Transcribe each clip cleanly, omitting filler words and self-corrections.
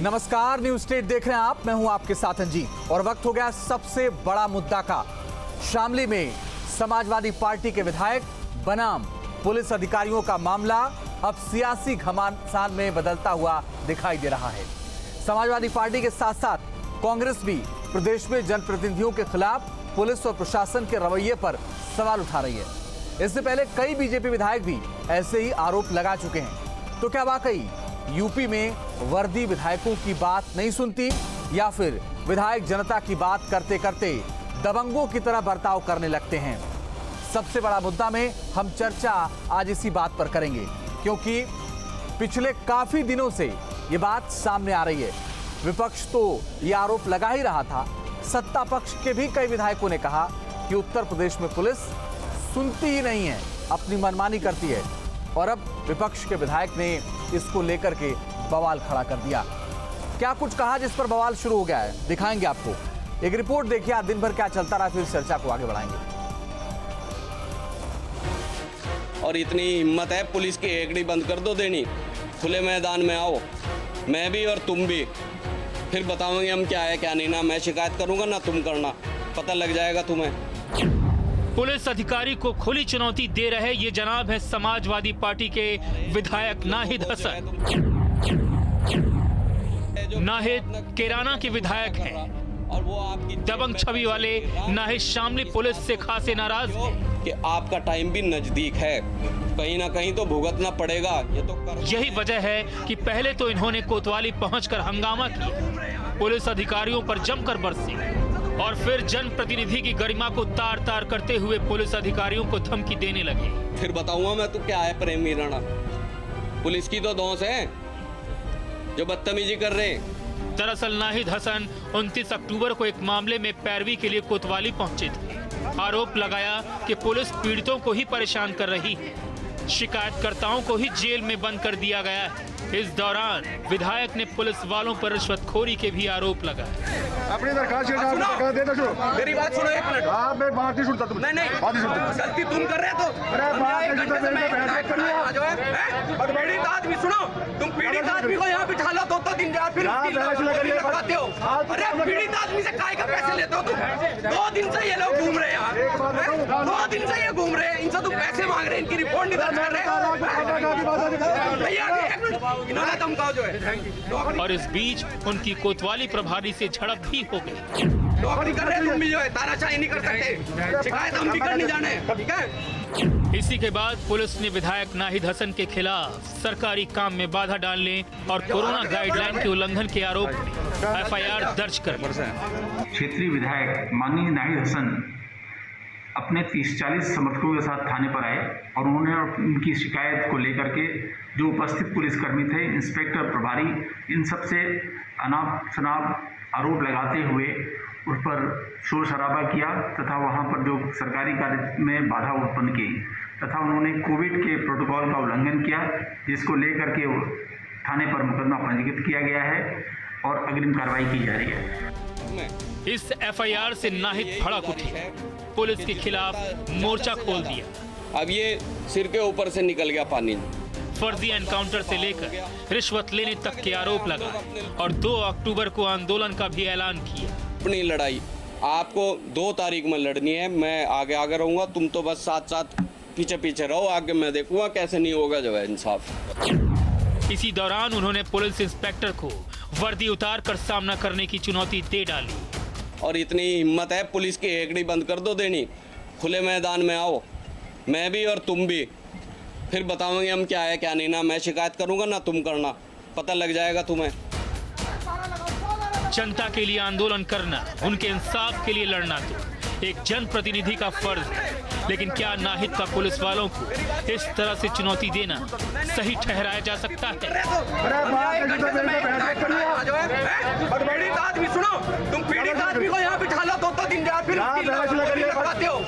नमस्कार, news state देख रहे हैं आप। मैं हूं आपके साथ अंजीत और वक्त हो गया सबसे बड़ा मुद्दा का। शामली में समाजवादी पार्टी के विधायक बनाम पुलिस अधिकारियों का मामला अब सियासी घमासान में बदलता हुआ दिखाई दे रहा है। समाजवादी पार्टी के साथ साथ कांग्रेस भी प्रदेश में जनप्रतिनिधियों के खिलाफ पुलिस और प्रशासन के रवैये पर सवाल उठा रही है। इससे पहले कई बीजेपी विधायक भी ऐसे ही आरोप लगा चुके हैं। तो क्या वाकई यूपी में वर्दी विधायकों की बात नहीं सुनती या फिर विधायक जनता की बात करते करते दबंगों की तरह बर्ताव करने लगते हैं? सबसे बड़ा मुद्दा में हम चर्चा आज इसी बात पर करेंगे, क्योंकि पिछले काफी दिनों से ये बात सामने आ रही है। विपक्ष तो ये आरोप लगा ही रहा था, सत्ता पक्ष के भी कई विधायकों ने कहा कि उत्तर प्रदेश में पुलिस सुनती ही नहीं है, अपनी मनमानी करती है। और अब विपक्ष के विधायक ने इसको लेकर के बवाल खड़ा कर दिया। क्या कुछ कहा जिस पर बवाल शुरू हो गया है, दिखाएंगे आपको। एक रिपोर्ट देखिए, आज दिन भर क्या चलता रहा, फिर चर्चा को आगे बढ़ाएंगे। और इतनी हिम्मत है पुलिस की एकड़ी बंद कर दो देनी, खुले मैदान में आओ, मैं भी और तुम भी, फिर बताओगे हम क्या है क्या नहीं ना। मैं शिकायत करूंगा ना तुम करना, पता लग जाएगा तुम्हें। पुलिस अधिकारी को खुली चुनौती दे रहे ये जनाब है समाजवादी पार्टी के विधायक नाहिद हसन। नाहिद कैराना के विधायक हैं और वो आपकी दबंग छवि वाले नाहिद शामली पुलिस से खासे नाराज हैं कि आपका टाइम भी नजदीक है, कहीं ना कहीं तो भुगतना पड़ेगा। ये तो यही वजह है कि पहले तो इन्होंने कोतवाली पहुंचकर हंगामा किया, पुलिस अधिकारियों पर जमकर बरसे और फिर जनप्रतिनिधि की गरिमा को तार तार करते हुए पुलिस अधिकारियों को धमकी देने लगे। फिर बताऊंगा मैं तो क्या है प्रेमी राणा, पुलिस की तो दोस्त है जो बदतमीजी कर रहे हैं। दरअसल नाहिद हसन 29 अक्टूबर को एक मामले में पैरवी के लिए कोतवाली पहुंचे थे। आरोप लगाया कि पुलिस पीड़ितों को ही परेशान कर रही है, शिकायतकर्ताओं को ही जेल में बंद कर दिया गया है। इस दौरान विधायक ने पुलिस वालों पर रिश्वतखोरी के भी आरोप लगाए। अपनी दरखास्त मेरी बात सुनो एक मिनट। मैं बात नहीं सुनता तुम। नहीं बात नहीं सुनता। गलती तुम कर रहे हो तो पीड़ित आदमी सुनो, तुम पीड़ित आदमी को यहाँ बिठा लो, दो दिन जा फिर लगाते हो। अरे पीड़ित आदमी से काय का पैसे लेते हो तुम? 2 दिन से ये लोग घूम रहे हैं, 2 दिन से ये घूम रहे हैं, इनसे तुम पैसे मांग रहे हैं, इनकी रिपोर्ट नहीं दर्ज कर रहे। इन्होंने धमकाओ जो है। और इस बीच उनकी कोतवाली प्रभारी से झड़प भी हो गई। नौकरी कर रहे तुम भी जो है, तानाशाही नहीं कर सकते, शिकायत हम भी करने जाने, ठीक है। इसी के बाद पुलिस ने विधायक नाहिद हसन के खिलाफ सरकारी काम में बाधा डालने और कोरोना गाइडलाइन के उल्लंघन के आरोप में FIR दर्ज कर दी। क्षेत्रीय विधायक माननीय नाहिद हसन अपने 30-40 समर्थकों के साथ थाने पर आए और उन्होंने उनकी शिकायत को लेकर के जो उपस्थित पुलिसकर्मी थे, इंस्पेक्टर, प्रभारी, इन सब से अनाप शनाप आरोप लगाते हुए उस पर शोर शराबा किया तथा वहां पर जो सरकारी कार्य में बाधा उत्पन्न की तथा उन्होंने कोविड के प्रोटोकॉल का उल्लंघन किया, जिसको लेकर के थाने पर मुकदमा पंजीकृत किया गया है और अग्रिम कार्रवाई की जा रही है। इस FIR से नाहिद भड़क उठे, पुलिस के खिलाफ मोर्चा खोल दिया। अब ये सिर के ऊपर से निकल गया पानी। फर्जी एनकाउंटर से लेकर रिश्वत लेने तक के आरोप लगाए और 2 अक्टूबर को आंदोलन का भी ऐलान किया। अपनी लड़ाई आपको 2 तारीख में लड़नी है, मैं आगे आगे रहूंगा, तुम तो बस साथ साथ पीछे पीछे रहो, आगे मैं देखूंगा कैसे नहीं होगा जो है इंसाफ। इसी दौरान उन्होंने पुलिस इंस्पेक्टर को वर्दी उतार कर सामना करने की चुनौती दे डाली। और इतनी हिम्मत है पुलिस की एकड़ी बंद कर दो देनी, खुले मैदान में आओ, मैं भी और तुम भी, फिर बताओगे हम क्या है क्या नहीं ना। मैं शिकायत करूंगा ना तुम करना, पता लग जाएगा तुम्हें। जनता के लिए आंदोलन करना, उनके इंसाफ के लिए लड़ना तो एक जनप्रतिनिधि का फर्ज है, लेकिन क्या नाहिद का पुलिस वालों को इस तरह से चुनौती देना सही ठहराया जा सकता है? पीड़ित आदमी सुनो, तुम पीड़ित आदमी को यहाँ बिठा लो, 2 दिन जा फिर लगाते हो।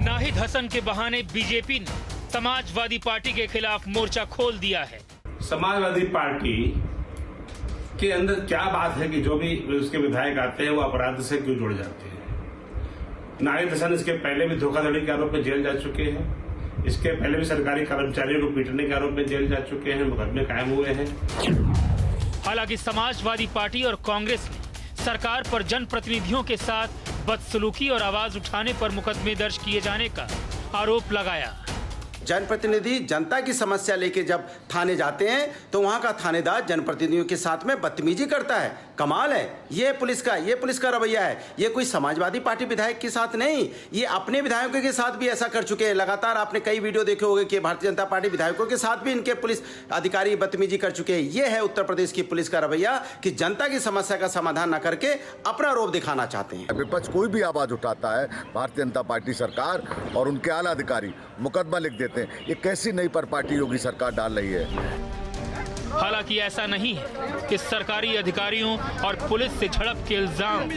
नाहिद हसन के बहाने बीजेपी ने समाजवादी पार्टी के खिलाफ मोर्चा खोल दिया है। समाजवादी पार्टी के अंदर क्या बात है कि जो भी उसके विधायक आते हैं वो अपराध से क्यों जुड़ जाते हैं? नाहिद हसन इसके पहले भी धोखाधड़ी के आरोप में जेल जा चुके हैं, इसके पहले भी सरकारी कर्मचारियों को पीटने के आरोप में जेल जा चुके हैं, मुकदमे कायम हुए हैं। हालांकि समाजवादी पार्टी और कांग्रेस ने सरकार पर जनप्रतिनिधियों के साथ बदसलूकी और आवाज उठाने पर मुकदमे दर्ज किए जाने का आरोप लगाया। जनप्रतिनिधि जनता की समस्या लेके जब थाने जाते हैं तो वहां का थानेदार जनप्रतिनिधियों के साथ में बदतमीजी करता है। कमाल है, ये पुलिस का रवैया है। ये कोई समाजवादी पार्टी विधायक के साथ नहीं, ये अपने विधायकों के साथ भी ऐसा कर चुके हैं। लगातार आपने कई वीडियो देखे होंगे कि भारतीय जनता पार्टी विधायकों के साथ भी इनके पुलिस अधिकारी बदतमीजी कर चुके हैं। ये है उत्तर प्रदेश की पुलिस का रवैया कि जनता की समस्या का समाधान न करके अपना रोब दिखाना चाहते हैं। विपक्ष कोई भी आवाज उठाता है, भारतीय जनता पार्टी सरकार और उनके आला अधिकारी मुकदमा लिख देते हैं। ये कैसी नई पर पार्टी योगी सरकार डाल रही है। हालांकि ऐसा नहीं है कि सरकारी अधिकारियों और पुलिस से झड़प के इल्जाम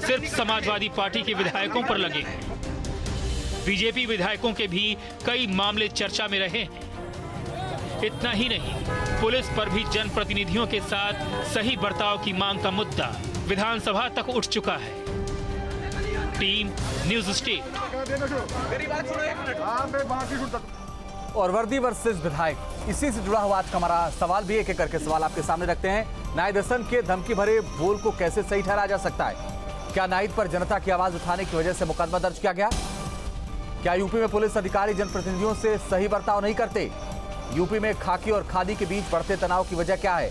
सिर्फ समाजवादी पार्टी के विधायकों पर लगे हैं। बीजेपी विधायकों के भी कई मामले चर्चा में रहे हैं। इतना ही नहीं, पुलिस पर भी जनप्रतिनिधियों के साथ सही बर्ताव की मांग का मुद्दा विधानसभा तक उठ चुका है। Team news state. और वर्दी वर्सेस विधायक, इसी से जुड़ा हुआ आज का हमारा सवाल भी एक एक करके सवाल आपके सामने रखते हैं। नाहिद हसन के धमकी भरे बोल को कैसे सही ठहराया जा सकता है? क्या नाहिद पर जनता की आवाज उठाने की वजह से मुकदमा दर्ज किया गया? क्या यूपी में पुलिस अधिकारी जनप्रतिनिधियों से सही बर्ताव नहीं करते? यूपी में खाकी और खादी के बीच बढ़ते तनाव की वजह क्या है?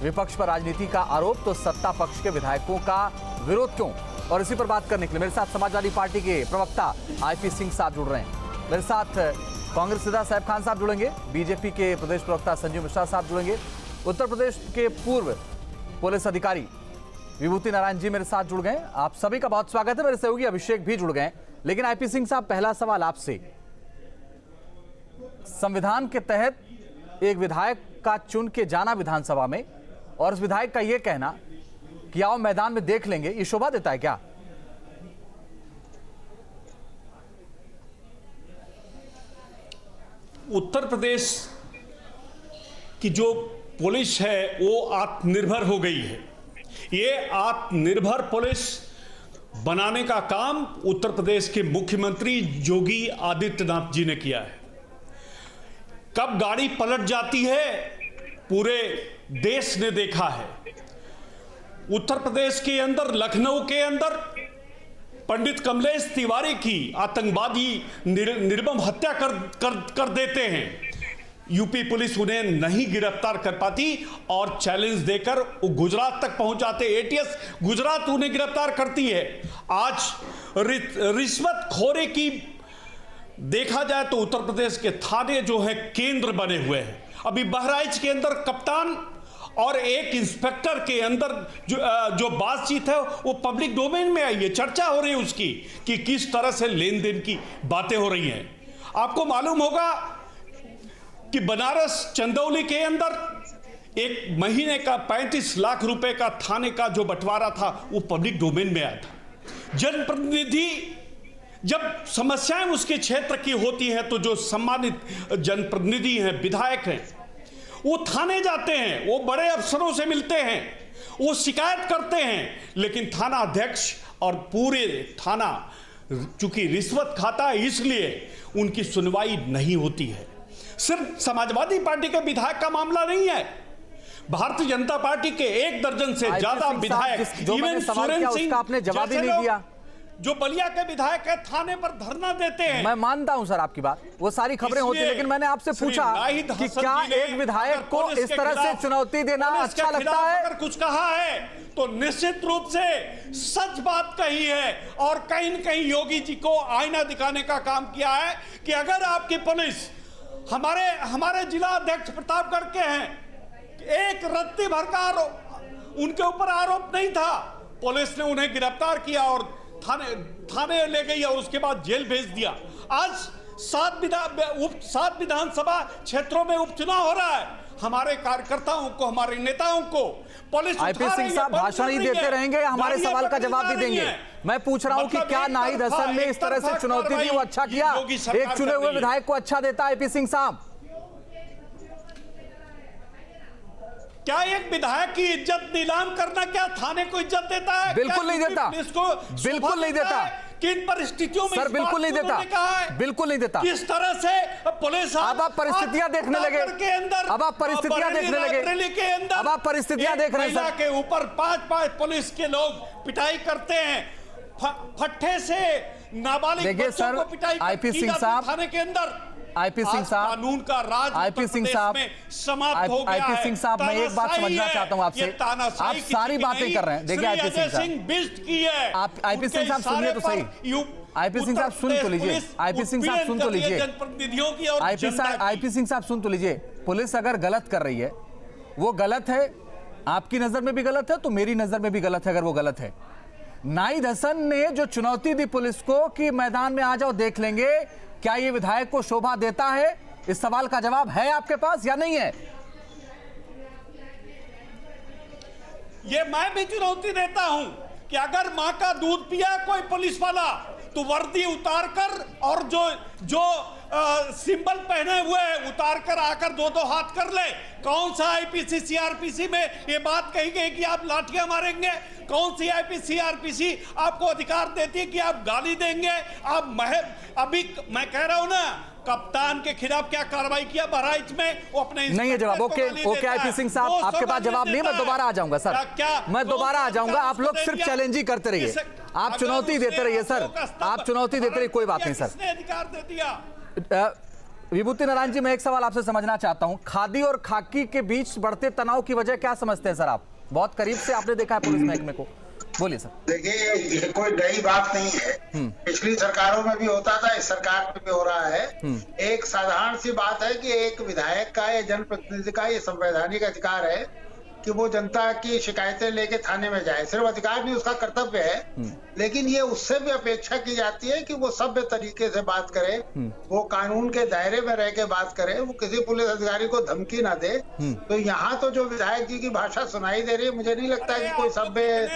विपक्ष पर राजनीति का आरोप तो सत्ता पक्ष के विधायकों का विरोध क्यों? और इसी पर बात करने के लिए मेरे साथ समाजवादी पार्टी के प्रवक्ता आईपी सिंह साहब जुड़ रहे हैं। मेरे साथ कांग्रेस नेता साहब खान साहब जुड़ेंगे, बीजेपी के प्रदेश प्रवक्ता संजीव मिश्रा साहब जुड़ेंगे, उत्तर प्रदेश के पूर्व पुलिस अधिकारी विभूति नारायण जी मेरे साथ जुड़ गए। आप सभी का बहुत स्वागत है। मेरे सहयोगी अभिषेक भी जुड़ गए। लेकिन आईपी सिंह साहब, पहला सवाल आपसे, संविधान के तहत एक विधायक का चुन के जाना विधानसभा में और उस विधायक का यह कहना कि आओ मैदान में देख लेंगे, ये शोभा देता है क्या? उत्तर प्रदेश की जो पुलिस है वो आत्मनिर्भर हो गई है। ये आत्मनिर्भर पुलिस बनाने का काम उत्तर प्रदेश के मुख्यमंत्री योगी आदित्यनाथ जी ने किया है। कब गाड़ी पलट जाती है पूरे देश ने देखा है। उत्तर प्रदेश के अंदर, लखनऊ के अंदर पंडित कमलेश तिवारी की आतंकवादी निर्मम हत्या कर देते हैं। यूपी पुलिस उन्हें नहीं गिरफ्तार कर पाती और चैलेंज देकर वो गुजरात तक पहुंच जाते। एटीएस गुजरात उन्हें गिरफ्तार करती है। आज रिश्वतखोरी की देखा जाए तो उत्तर प्रदेश के थाने जो है केंद्र बने हुए हैं। अभी बहराइच के अंदर कप्तान और एक इंस्पेक्टर के अंदर जो बातचीत है वो पब्लिक डोमेन में आई है। चर्चा हो रही है उसकी कि किस तरह से लेन देन की बातें हो रही हैं। आपको मालूम होगा कि बनारस चंदौली के अंदर एक महीने का 35 लाख रुपए का थाने का जो बंटवारा था वो पब्लिक डोमेन में आया था। जनप्रतिनिधि जब समस्याएं उसके क्षेत्र की होती हैं तो जो सम्मानित जनप्रतिनिधि हैं, विधायक हैं, वो थाने जाते हैं, वो बड़े अफसरों से मिलते हैं, वो शिकायत करते हैं। लेकिन थाना अध्यक्ष और पूरे थाना चूंकि रिश्वत खाता है इसलिए उनकी सुनवाई नहीं होती है। सिर्फ समाजवादी पार्टी के विधायक का मामला नहीं है। भारतीय जनता पार्टी के 1 दर्जन से ज्यादा विधायक, इवन सुरेंद्र सिंह आपने जवाब ही नहीं दिया, जो बलिया के विधायक है, थाने पर धरना देते हैं। मैं मानता हूं सर आपकी बात, वो सारी खबरें होती है, लेकिन मैंने आपसे पूछा कि क्या एक विधायक को इस तरह से चुनौती देना अच्छा लगता है? अगर कुछ कहा है तो निश्चित रूप से सच बात कही है और कहीं न कहीं योगी जी को आईना दिखाने का काम किया है कि अगर आपकी पुलिस, हमारे जिला अध्यक्ष प्रतापगढ़ के हैं, एक रत्ती भर का उनके ऊपर आरोप नहीं था। पुलिस ने उन्हें गिरफ्तार किया और थाने ले गई और उसके बाद जेल भेज दिया। आज 7 विधानसभा क्षेत्रों में उपचुनाव हो रहा है। हमारे कार्यकर्ताओं को, हमारे नेताओं को पुलिस आईपी सिंह साहब भाषण ही देते रहेंगे या हमारे सवाल का जवाब भी देंगे? मैं पूछ रहा हूं कि क्या नाहिद हसन ने इस तरह से चुनौती दी, वो अच्छा किया? एक चुने हुए विधायक को अच्छा देता आईपी सिंह साहब? क्या एक विधायक की इज्जत नीलाम करना क्या थाने को इज्जत देता है? बिल्कुल नहीं देता, बिल्कुल नहीं देता। कि इन परिस्थितियों में सर बिल्कुल नहीं देता, बिल्कुल नहीं देता। किस तरह से पुलिस अब आप परिस्थितियां देखने लगे, अब आप परिस्थितियां देखने लगे, अब आप परिस्थितियां देख रहे हैं सर। के ऊपर 5 पुलिस के लोग पिटाई करते हैं, फट्टे से नाबालिग बच्चों को पिटाई आईपी सिंह साहब, थाने के अंदर। आईपी सिंह साहब, कानून का राज आईपी सिंह साहब, समाप्त हो गया है। आईपी सिंह साहब, मैं एक बात समझना चाहता हूं आपसे, आप सारी बातें कर रहे हैं। देखिए आईपी सिंह साहब, आप आईपी सिंह साहब सुनिए तो सही, आईपी सिंह साहब सुन तो लीजिए, आईपी सिंह साहब सुन तो लीजिए, आईपी सिंह साहब सुन तो लीजिए। पुलिस अगर गलत कर रही है, वो गलत है, आपकी नजर में भी गलत है तो मेरी नजर में भी गलत है अगर वो गलत है। नाहिद हसन ने जो चुनौती दी पुलिस को कि मैदान में आ जाओ देख लेंगे, क्या ये विधायक को शोभा देता है? इस सवाल का जवाब है आपके पास या नहीं है? ये मैं भी चुनौती देता हूं कि अगर मां का दूध पिया कोई पुलिस वाला तो वर्दी उतार कर और जो सिंबल पहने हुए उतार कर आकर 2-2 हाथ कर ले। कौन सा आईपीसी सीआरपीसी में ये बात कही गई कि आप लाठियां मारेंगे? कौन सी आईपीसी सीआरपीसी आपको अधिकार देती है कि आप गाली देंगे? आप अभी मैं कह रहा हूं ना, कप्तान के खिलाफ क्या कार्रवाई किया बहराइच में? वो अपने नहीं है जवाब। ओके आईपी सिंह साहब, आपके पास जवाब नहीं, मैं दोबारा आ जाऊंगा सर, मैं दोबारा आ जाऊंगा। आप लोग सिर्फ चैलेंज ही करते रहिए, आप चुनौती देते रहिए सर, आप चुनौती देते रहिए, कोई बात नहीं सर। अधिकार दे दिया। विभूति नारायण जी, मैं एक सवाल आपसे समझना चाहता हूं, खादी और खाकी के बीच बढ़ते तनाव की वजह क्या समझते हैं सर? आप बहुत करीब से आपने देखा है पुलिस महकमे को, बोलिए सर। देखिए, ये कोई नई बात नहीं है, पिछली सरकारों में भी होता था, इस सरकार में भी हो रहा है। एक साधारण सी बात है कि एक विधायक का या जनप्रतिनिधि का ये संवैधानिक अधिकार है कि वो जनता की शिकायतें लेके थाने में जाए। सिर्फ अधिकार नहीं, उसका कर्तव्य है। लेकिन ये उससे भी अपेक्षा की जाती है कि वो सभ्य तरीके से बात करे, वो कानून के दायरे में रह के बात करे, वो किसी पुलिस अधिकारी को धमकी ना दे। तो यहाँ तो जो विधायक जी की भाषा सुनाई दे रही है, मुझे नहीं लगता कि कोई सभ्य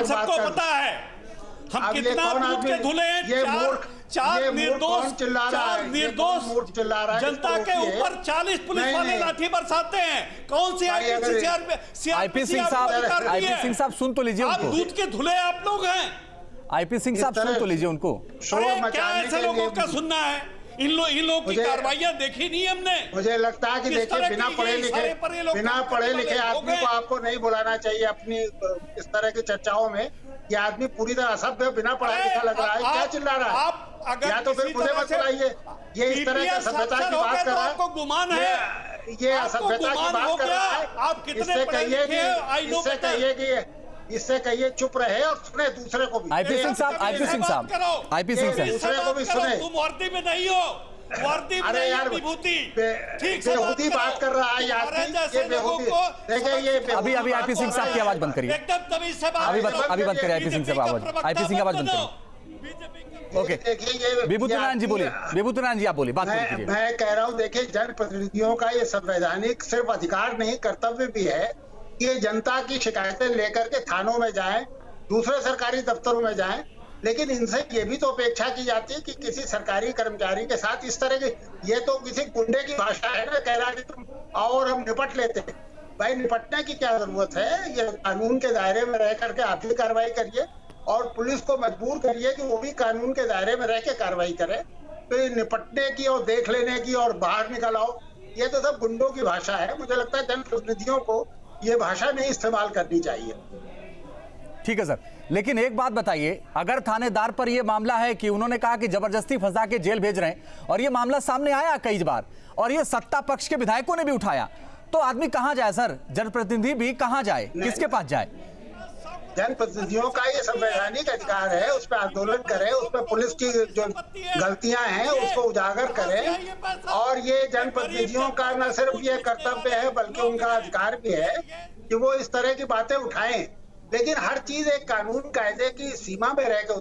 सबको पता है हम कितना दूध के धुले हैं। चार निर्दोष चिल्ला रहा है जनता के ऊपर 40 पुलिस वाले लाठी बरसाते हैं। कौन सी आईपी सिंह साहब सुन तो लीजिए आप उनको। दूध के धुले आप लोग हैं। आईपी सिंह साहब सुन तो लीजिए उनको। क्या ऐसे लोगों का सुनना है? इन लोगों की कार्रवाइयां देखी नहीं हमने। मुझे लगता है कि देखिए, बिना पढ़े लिखे आदमी को आपको नहीं बुलाना चाहिए अपनी इस तरह की चर्चाओं में। ये आदमी पूरी तरह असभ्य, बिना पढ़ा लिखा लग रहा है। क्या चिल्ला रहा है? या तो फिर मुझे मत बुलाइए। ये इस तरह की सभ्यता की बात कर रहा है, आपको गुमान है, ये असभ्यता की बात कर रहा है। आप कितने पढ़े लिखे हैं? इससे कहिए चुप रहे और सुने दूसरे को भी। आईपी सिंह साहब दूसरे को भी सुने। तुम वर्दी में नहीं हो, वर्दी में नहीं हो विभूति। ठीक से बेहूदी बात कर रहा है यार, ये बेहूदी। देखिए ये अभी आईपी सिंह साहब की आवाज बंद करिए, एकदम तमीज से अभी बंद करिए आईपी सिंह साहब आवाज, आईपी सिंह आवाज बंद करिए। ओके, विभूति नारायण जी बोलिए, विभूति नारायण जी आप बोलिए, बात कीजिए। मैं कह रहा हूँ, देखिए जनप्रतिनिधियों का ये संवैधानिक सिर्फ अधिकार नहीं, कर्तव्य भी है कि ये जनता की शिकायतें लेकर के थानों में जाएं, दूसरे सरकारी दफ्तरों में जाएं। लेकिन इनसे ये भी तो अपेक्षा की जाती है कि किसी सरकारी कर्मचारी के साथ इस तरह की, ये तो किसी गुंडे की भाषा है ना, कह रहा है कि तुम आओ और हम निपट लेते हैं। भाई निपटने की क्या जरूरत है? ये कानून के दायरे में रह करके आप भी कार्रवाई करिए और पुलिस को मजबूर करिए कि वो भी कानून के दायरे में रह के कार्रवाई करे। तो ये निपटने की और देख लेने की और बाहर निकल आओ, ये तो सब गुंडों की भाषा है। मुझे लगता है जनप्रतिनिधियों को ये भाषा नहीं इस्तेमाल करनी चाहिए। ठीक है सर, लेकिन एक बात बताइए, अगर थानेदार पर यह मामला है कि उन्होंने कहा कि जबरदस्ती फंसा के जेल भेज रहे हैं और यह मामला सामने आया कई बार और यह सत्ता पक्ष के विधायकों ने भी उठाया, तो आदमी कहां जाए सर? जनप्रतिनिधि भी कहां जाए, किसके पास जाए? जनप्रतिनिधियों का ये संवैधानिक अधिकार है, उस पर आंदोलन करें, उस पर पुलिस की जो गलतियां हैं उसको उजागर करें। और ये जनप्रतिनिधियों का न सिर्फ ये कर्तव्य है बल्कि उनका अधिकार भी है कि वो इस तरह की बातें उठाएं। लेकिन हर चीज एक कानून कायदे की सीमा में रह के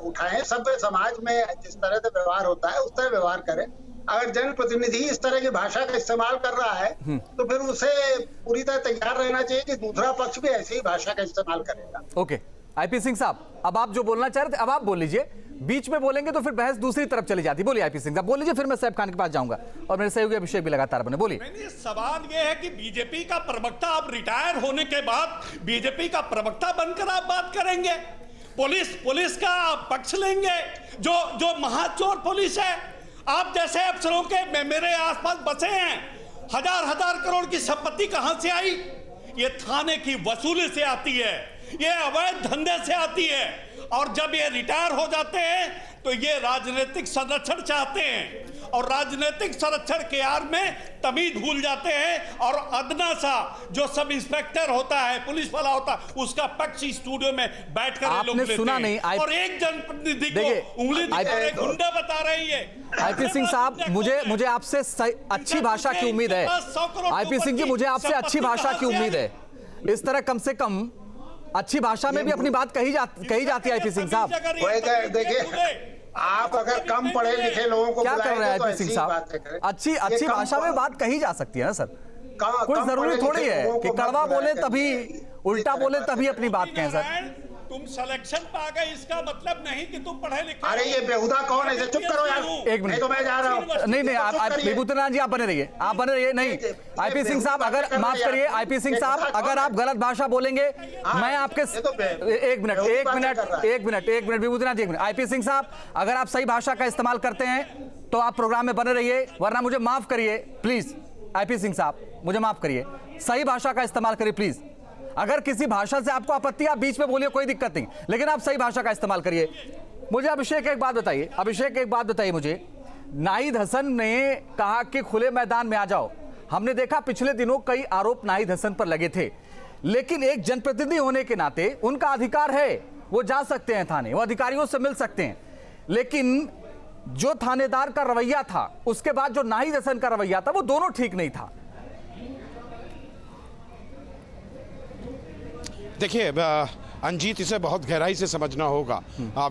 उठाएं। सभ्य समाज में जिस तरह से व्यवहार होता है उस तरह व्यवहार करें। अगर जनप्रतिनिधि इस तरह की भाषा का इस्तेमाल कर रहा है तो फिर उसे पूरी तरह तैयार रहना चाहिए कि दूसरा पक्ष भी ऐसी ही भाषा का इस्तेमाल करेगा। ओके, आईपी सिंह साहब, अब आप जो बोलना चाह रहे थे अब आप बोल लीजिए। बीच में बोलेंगे तो फिर बहस दूसरी तरफ चली जाती। बोलिए आईपी सिंह साहब, बोल लीजिए, फिर मैं सैफ खान के पास जाऊंगा और मेरे सहयोगी अभिषेक भी लगातार बने। बोलिए। सवाल यह है कि बीजेपी का प्रवक्ता, आप रिटायर होने के बाद बीजेपी का प्रवक्ता बनकर आप बात करेंगे? पुलिस का पक्ष लेंगे? जो महाचोर पुलिस है, आप जैसे अफसरों के मेरे आसपास बसे हैं। हजार करोड़ की संपत्ति कहां से आई? ये थाने की वसूली से आती है, ये अवैध धंधे से आती है। और जब ये रिटायर हो जाते हैं तो ये राजनीतिक संरक्षण चाहते हैं, और राजनीतिक संरक्षण के आड़ में तमीज भूल जाते हैं। और अदना सा जो सब इंस्पेक्टर होता है, पुलिस वाला होता है, उसका पक्ष स्टूडियो में बैठकर आपने लोग लेते सुना हैं। नहीं, और एक जनप्रतिनिधि को उंगली दिखाकर गुंडा बता रही है। आईपी सिंह साहब, मुझे आपसे अच्छी भाषा की उम्मीद है। आईपी सिंह जी, मुझे आपसे अच्छी भाषा की उम्मीद है। इस तरह कम से कम अच्छी भाषा में भी अपनी बात कही जाती है। आईपी सिंह साहब, देखिए, आप अगर कम पढ़े लिखे लोगों को क्या कर रहे हैं तो आईपी सिंह साहब? अच्छी भाषा में बात कही जा सकती है ना सर। कोई जरूरी थोड़ी है कि कड़वा बोले तभी, उल्टा बोले तभी अपनी बात कहें सर। तुम सिलेक्शन पा गए, इसका मतलब नहीं कि तुम पढ़े लिखे। अरे ये बेहुदा कौन है? चुप करो यार, एक मिनट, तो मैं जा रहा हूँ। नहीं आप विभूतिनाथ जी, आप बने रहिए। नहीं आईपी सिंह साहब, अगर माफ करिए आईपी सिंह साहब, अगर आप गलत भाषा बोलेंगे मैं आपके एक मिनट विभूतिनाथ जी, एक मिनट। आईपी सिंह साहब, अगर आप सही भाषा का इस्तेमाल करते हैं तो आप प्रोग्राम में बने रहिए, वरना मुझे माफ करिए प्लीज। आईपी सिंह साहब, मुझे माफ करिए, सही भाषा का इस्तेमाल करिए प्लीज। अगर किसी भाषा से आपको आपत्ति, आप बीच में बोलिए, कोई दिक्कत नहीं, लेकिन आप सही भाषा का इस्तेमाल करिए। मुझे अभिषेक एक बात बताइए, मुझे नाहिद हसन ने कहा कि खुले मैदान में आ जाओ। हमने देखा पिछले दिनों कई आरोप नाहिद हसन पर लगे थे, लेकिन एक जनप्रतिनिधि होने के नाते उनका अधिकार है, वो जा सकते हैं थाने, वो अधिकारियों से मिल सकते हैं। लेकिन जो थानेदार का रवैया था, उसके बाद जो नाहिद हसन का रवैया था, वो दोनों ठीक नहीं था। देखिए अंजीत, इसे बहुत गहराई से समझना होगा।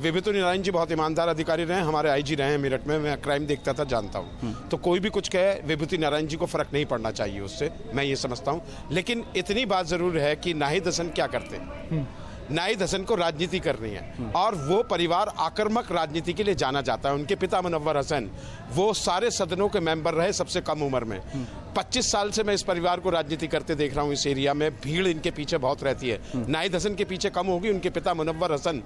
विभूति नारायण जी बहुत ईमानदार अधिकारी रहे, हमारे आईजी रहे हैं मेरठ में, मैं क्राइम देखता था, जानता हूँ। तो कोई भी कुछ कहे, विभूति नारायण जी को फर्क नहीं पड़ना चाहिए उससे, मैं ये समझता हूँ। लेकिन इतनी बात जरूर है कि नाहिद हसन क्या करते हैं। नाहिद हसन को राजनीति करनी है, और वो परिवार आक्रामक राजनीति के लिए जाना जाता है। उनके पिता मुनव्वर हसन, वो सारे सदनों के मेंबर रहे सबसे कम उम्र में। 25 साल से मैं इस परिवार को राजनीति करते देख रहा हूँ। इस एरिया में भीड़ इनके पीछे बहुत रहती है। नाहिद हसन के पीछे कम होगी। उनके पिता मुनव्वर हसन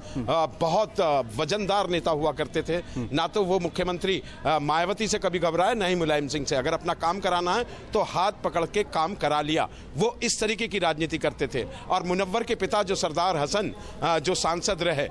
बहुत वजनदार नेता हुआ करते थे। ना तो वो मुख्यमंत्री मायावती से कभी घबराए, ना ही मुलायम सिंह से। अगर अपना काम कराना है तो हाथ पकड़ के काम करा लिया। वो इस तरीके की राजनीति करते थे। और मुनव्वर के पिता जो सरदार हसन, जो सांसद रहे,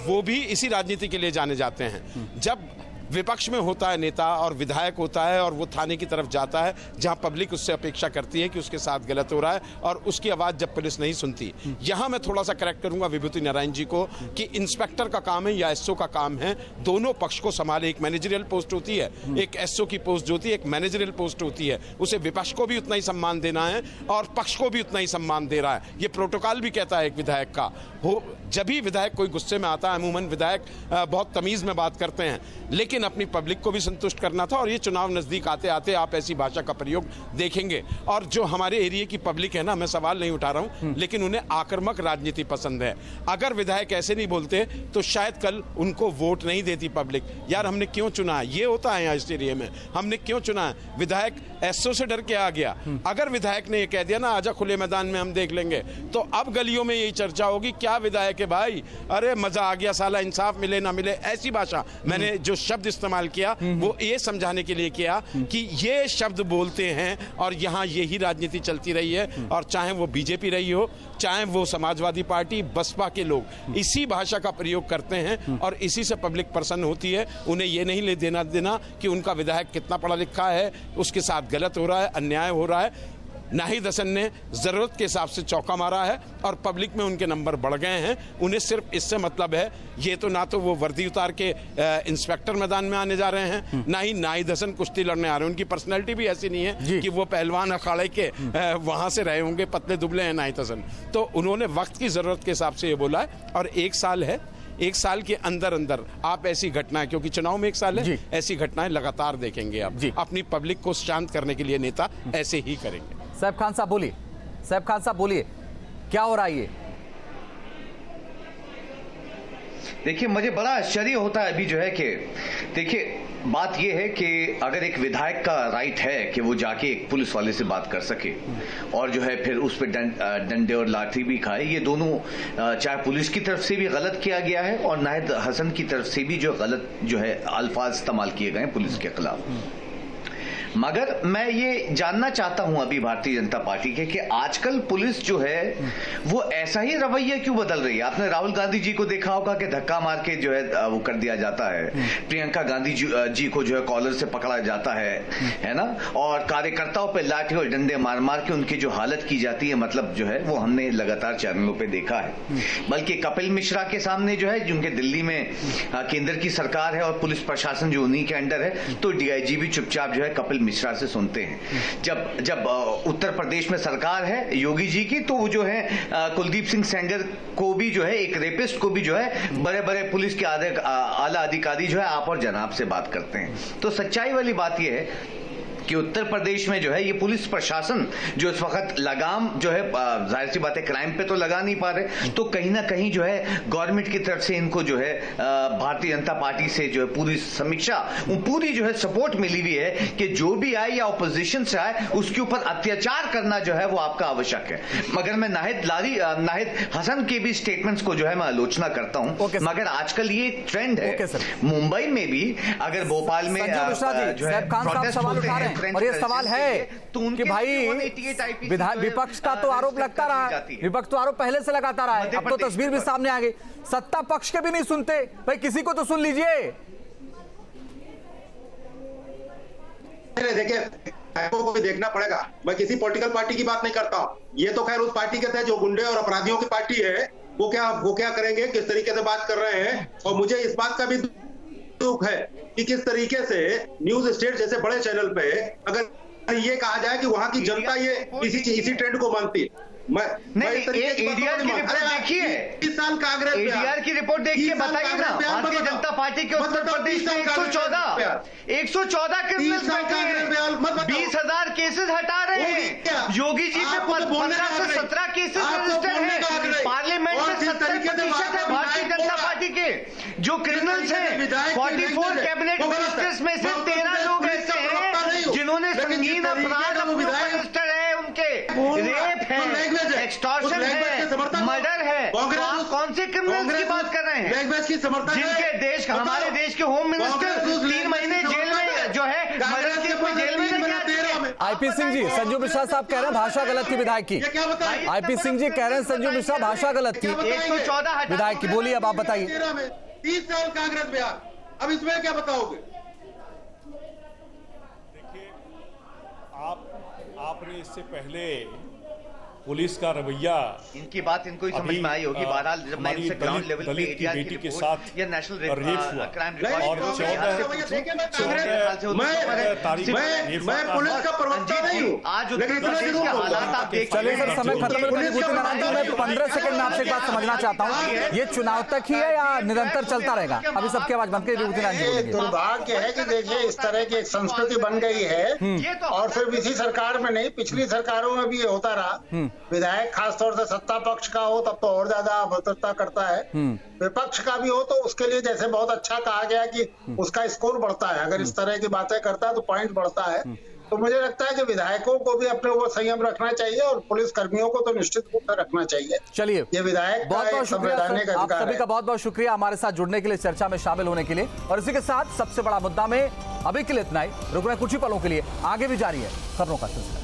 वो भी इसी राजनीति के लिए जाने जाते हैं। जब विपक्ष में होता है नेता और विधायक होता है, और वो थाने की तरफ जाता है जहां पब्लिक उससे अपेक्षा करती है कि उसके साथ गलत हो रहा है, और उसकी आवाज़ जब पुलिस नहीं सुनती। यहां मैं थोड़ा सा करेक्ट करूंगा विभूति नारायण जी को कि इंस्पेक्टर का काम है या एसओ का काम है दोनों पक्ष को संभाले। एक मैनेजरियल पोस्ट होती है, एक एसओ की पोस्ट होती है, एक मैनेजरियल पोस्ट होती है। उसे विपक्ष को भी उतना ही सम्मान देना है और पक्ष को भी उतना ही सम्मान दे रहा है। ये प्रोटोकॉल भी कहता है एक विधायक का हो। जब भी विधायक कोई गुस्से में आता है, अमूमन विधायक बहुत तमीज में बात करते हैं, लेकिन अपनी पब्लिक को भी संतुष्ट करना था। और ये चुनाव नजदीक आते आते आप ऐसी भाषा का प्रयोग देखेंगे। और जो हमारे एरिया की पब्लिक है ना, मैं सवाल नहीं उठा रहा हूं, लेकिन उन्हें आक्रामक राजनीति पसंद है। अगर विधायक ऐसे नहीं बोलते तो शायद कल उनको वोट नहीं देती पब्लिक। यार हमने क्यों चुना है, ये होता है यहाँ इस एरिया में, हमने क्यों चुना है। विधायक एसओ से डर के आ गया। अगर विधायक ने ये कह दिया ना, आजा खुले मैदान में हम देख लेंगे, तो अब गलियों में यही चर्चा होगी, क्या विधायक है भाई, अरे मजा आ गया साला, इंसाफ मिले ना मिले। ऐसी भाषा, मैंने जो शब्द इस्तेमाल किया वो ये समझाने के लिए किया कि ये शब्द बोलते हैं और यहाँ यही राजनीति चलती रही है। और चाहे वो बीजेपी रही हो, चाहे वो समाजवादी पार्टी, बसपा के लोग इसी भाषा का प्रयोग करते हैं और इसी से पब्लिक प्रसन्न होती है। उन्हें ये नहीं ले देना कि उनका विधायक कितना पढ़ा लिखा है, उसके साथ गलत हो रहा है, अन्याय हो रहा है। नाहिद हसन ने ज़रूरत के हिसाब से चौका मारा है और पब्लिक में उनके नंबर बढ़ गए हैं। उन्हें सिर्फ इससे मतलब है, ये तो ना तो वो वर्दी उतार के इंस्पेक्टर मैदान में आने जा रहे हैं, ना ही नाहिद हसन कुश्ती लड़ने आ रहे हैं। उनकी पर्सनैलिटी भी ऐसी नहीं है कि वो पहलवान अखाड़े के वहाँ से रहे होंगे, पतले दुबले हैं नाहिद हसन। तो उन्होंने वक्त की ज़रूरत के हिसाब से ये बोला है। और 1 साल है, 1 साल के अंदर अंदर आप ऐसी घटनाएं, क्योंकि चुनाव में 1 साल है, ऐसी घटनाएं लगातार देखेंगे आप। अपनी पब्लिक को शांत करने के लिए नेता ऐसे ही करेंगे। सैफ खान साहब बोलिए, सैफ खान साहब बोलिए, क्या हो रहा है ये? देखिए मुझे बड़ा आश्चर्य होता है अभी जो है कि देखिए बात यह है कि अगर एक विधायक का राइट है कि वो जाके एक पुलिस वाले से बात कर सके और जो है फिर उस पर डंडे और लाठी भी खाए, ये दोनों चाहे पुलिस की तरफ से भी गलत किया गया है और नाहिद हसन की तरफ से भी जो गलत जो है अल्फाज इस्तेमाल किए गए पुलिस के खिलाफ। मगर मैं ये जानना चाहता हूं अभी भारतीय जनता पार्टी के कि आजकल पुलिस जो है वो ऐसा ही रवैया क्यों बदल रही है। आपने राहुल गांधी जी को देखा होगा कि धक्का मार के जो है वो कर दिया जाता है, प्रियंका गांधी जी को जो है कॉलर से पकड़ा जाता है ना, और कार्यकर्ताओं पे लाठी और डंडे मार मार के उनकी जो हालत की जाती है, मतलब जो है वो हमने लगातार चैनलों पे देखा है। बल्कि कपिल मिश्रा के सामने जो है, जिनके दिल्ली में केंद्र की सरकार है और पुलिस प्रशासन जो उन्हीं के अंडर है, तो डीआईजी भी चुपचाप जो है कपिल मिश्रा से सुनते हैं। जब उत्तर प्रदेश में सरकार है योगी जी की, तो वो जो है कुलदीप सिंह सेंगर को भी जो है, एक रेपिस्ट को भी जो है बड़े बड़े पुलिस के आला अधिकारी जो है आप और जनाब से बात करते हैं। तो सच्चाई वाली बात यह है कि उत्तर प्रदेश में जो है ये पुलिस प्रशासन जो इस वक्त लगाम जो है, जाहिर सी बात है क्राइम पे तो लगा नहीं पा रहे, तो कहीं ना कहीं जो है गवर्नमेंट की तरफ से इनको जो है भारतीय जनता पार्टी से जो है पूरी समीक्षा, पूरी जो है सपोर्ट मिली हुई है कि जो भी आए या ऑपोजिशन से आए उसके ऊपर अत्याचार करना जो है वो आपका आवश्यक है। मगर मैं नाहिद हसन के भी स्टेटमेंट्स को जो है मैं आलोचना करता हूं, मगर आजकल ये ट्रेंड है मुंबई में भी, अगर भोपाल में जो है और ये सवाल है कि भाई विपक्ष का तो आरोप लगता रहा, विपक्ष तो आरोप पहले से लगाता रहा है, अब तो तस्वीर भी सामने आ गई, सत्ता पक्ष के भी नहीं सुनते। भाई किसी को तो सुन लीजिए। देखिए को भी देखना पड़ेगा, मैं किसी पॉलिटिकल पार्टी की बात नहीं करता हूं, ये तो खैर उस पार्टी के थे जो गुंडे और अपराधियों की पार्टी है, वो क्या करेंगे, किस तरीके से बात कर रहे हैं। और मुझे इस बात का भी दुख है कि किस तरीके से न्यूज स्टेट जैसे बड़े चैनल पे अगर ये कहा जाए कि वहां की जनता ये इसी ट्रेंड को मानती है। एडीआर की रिपोर्ट देखिए, इस साल कांग्रेस एडीआर की रिपोर्ट देखिए, बताइए ना, भारतीय जनता पार्टी के उत्तर प्रदेश में 114 क्रिमिनल्स बैठे हैं, 20,000 केसेस हटा रहे हैं, योगी जी पे 15 से 17 केसेस रजिस्टर है, पार्लियामेंट में 70% है भारतीय जनता पार्टी के जो क्रिमिनल्स हैं, 44 कैबिनेट मिनिस्टर्स में से 13 लोग ऐसे हैं जिन्होंने संगीन अपराध रजिस्टर है, उनके रेप है, एक्सटॉर्शन है, मर्डर है। तो आप कौन से क्रिमिनल्स की बात कर रहे हैं जिनके देश, हमारे देश के होम मिनिस्टर 3 महीने जेल में जो है मर्डर केस में जेल में नहीं। आईपी सिंह जी, संजू मिश्रा साहब कह रहे हैं भाषा गलत थी विधायक की। आईपी सिंह जी कह रहे हैं संजू मिश्रा भाषा गलत थी 114 विधायक की। बोलिए अब आप बताइए। 30 साल कांग्रेस बिहार, अब इसमें क्या बताओगे? देखिए, आपने इससे पहले पुलिस का रवैया, इनकी बात इनको ही समझ में आई होगी। बहरहाल जब मैं इनसे ग्राउंड लेवल पे की बेटी के साथ या नेशनल क्राइम रिकॉर्ड और 14 मैं पुलिस का प्रवक्ता नहीं हूं। आज उत्तर प्रदेश के हालात आप देख, चलिए सर, समय खत्म करने की मैं 15 सेकंड में आपसे एक बात समझना चाहता हूँ, ये चुनाव तक ही है या निरंतर चलता रहेगा? अभी सबकी आवाज बंद कर। दुर्भाग्य है कि देखिए इस तरह की एक संस्कृति बन गई है, और सिर्फ इसी सरकार में नहीं, पिछली सरकारों में भी ये होता रहा। विधायक खासतौर से सत्ता पक्ष का हो तब तो और ज्यादा अभद्रता करता है, विपक्ष का भी हो तो उसके लिए जैसे बहुत अच्छा कहा गया कि उसका स्कोर बढ़ता है, अगर इस तरह की बातें करता है तो पॉइंट बढ़ता है। तो मुझे लगता है कि विधायकों को भी अपने वो संयम रखना चाहिए और पुलिस कर्मियों को तो निश्चित रूप से रखना चाहिए। चलिए, ये विधायक बहुत बहुत शुक्रिया आप सभी का, बहुत बहुत शुक्रिया हमारे साथ जुड़ने के लिए, चर्चा में शामिल होने के लिए। और इसी के साथ सबसे बड़ा मुद्दा में अभी के लिए इतना ही, रुक रहे कुछ ही पलों के लिए, आगे भी जारी है खबरों का सिलसिला।